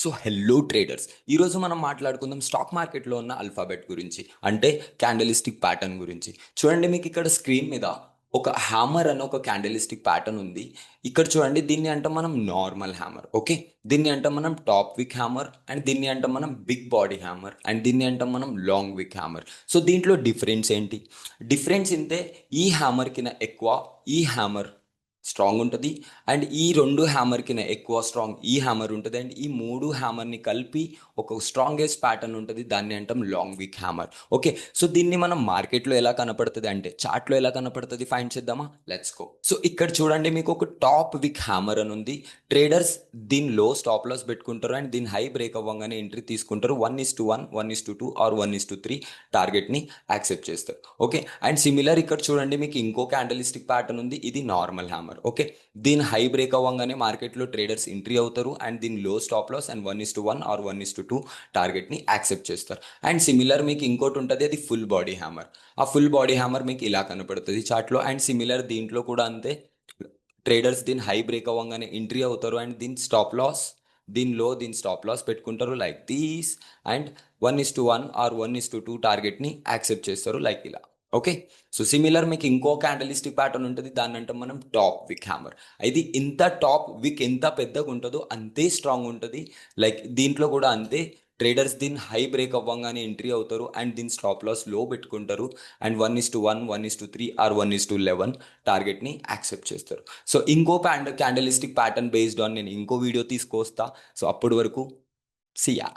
So hello traders, ఈరోజు మనం మాట్లాడుకుందాం స్టాక్ మార్కెట్లో ఉన్న అల్ఫాబెట్ గురించి, అంటే క్యాండలిస్టిక్ ప్యాటర్న్ గురించి. చూడండి, మీకు ఇక్కడ స్క్రీన్ మీద ఒక హ్యామర్ అని ఒక క్యాండలిస్టిక్ ప్యాటర్న్ ఉంది. ఇక్కడ చూడండి, దీన్ని అంటాం మనం నార్మల్ హ్యామర్. ఓకే, దీన్ని అంటాం మనం టాప్ విక్ హ్యామర్, అండ్ దీన్ని అంటాం మనం బిగ్ బాడీ హ్యామర్, అండ్ దీన్ని అంటాం మనం లాంగ్ విక్ హ్యామర్. సో దీంట్లో డిఫరెన్స్ ఏంటి? డిఫరెన్స్ ఇంతే, ఈ హ్యామర్ కింద ఎక్కువ ఈ హ్యామర్ స్ట్రాంగ్ ఉంటుంది, అండ్ ఈ రెండు హ్యామర్ కింద ఎక్కువ స్ట్రాంగ్ ఈ హ్యామర్ ఉంటుంది, అండ్ ఈ మూడు హ్యామర్ని కలిపి ఒక స్ట్రాంగెస్ట్ ప్యాటర్న్ ఉంటుంది, దాన్ని అంటాం long week hammer. Okay, so దీన్ని మనం మార్కెట్లో ఎలా కనపడుతుంది అంటే చార్ట్లో ఎలా కనపడుతుంది ఫైండ్ చేద్దామా? Let's go. సో ఇక్కడ చూడండి, మీకు ఒక టాప్ విక్ హ్యామర్ అని ఉంది. ట్రేడర్స్ దీనిలో స్టాప్ లాస్ పెట్టుకుంటారు, అండ్ దీని హై బ్రేక్ అవ్వగానే ఎంట్రీ తీసుకుంటారు. 1:1, 1:2 ఆర్ 1:3 టార్గెట్ని యాక్సెప్ట్ చేస్తారు. ఓకే, అండ్ సిమిలర్ ఇక్కడ చూడండి, మీకు ఇంకో క్యాండలిస్టిక్ ప్యాటర్న్ ఉంది, ఇది నార్మల్ హ్యామర్. ఓకే, దీని హై బ్రేక్ అవ్వగానే మార్కెట్లో ట్రేడర్స్ ఎంట్రీ అవుతారు, అండ్ దీని లో స్టాప్ లాస్ అండ్ 1:1 ఆర్ 1:2 టార్గెట్ని యాక్సెప్ట్ చేస్తారు. అండ్ సిమిలర్ మీకు ఇంకోటి ఉంటుంది, అది ఫుల్ బాడీ హ్యామర్. ఆ ఫుల్ బాడీ హ్యామర్ మీకు ఇలా కనపడుతుంది చార్ట్లో. అండ్ సిమిలర్ దీంట్లో కూడా అంతే, ట్రేడర్స్ దీని హై బ్రేక్ అవ్వగానే ఎంట్రీ అవుతారు, అండ్ దీని స్టాప్ లాస్ పెట్టుకుంటారు లైక్ దీస్, అండ్ 1:1 ఆర్ 1:2 టార్గెట్ని యాక్సెప్ట్ చేస్తారు లైక్ ఇలా. ఓకే, సో సిమిలర్ మీకు ఇంకో క్యాండలిస్టిక్ ప్యాటర్న్ ఉంటుంది, దాన్ని అంటే మనం టాప్ విక్ హ్యామర్. ఇది ఇంత టాప్ విక్ ఎంత పెద్దగా ఉంటుందో అంతే స్ట్రాంగ్ ఉంటుంది. లైక్ దీంట్లో కూడా అంతే, ట్రేడర్స్ దీని హై బ్రేక్ అవ్వగానే ఎంట్రీ అవుతారు, అండ్ దీని స్టాప్ లాస్ లో పెట్టుకుంటారు, అండ్ 1:1, 1:3 ఆర్ 1:11 టార్గెట్ని యాక్సెప్ట్ చేస్తారు. సో ఇంకో క్యాండలిస్టిక్ ప్యాటర్న్ బేస్డ్ ఆన్ నేను ఇంకో వీడియో తీసుకొస్తా. సో అప్పటి వరకు సియా.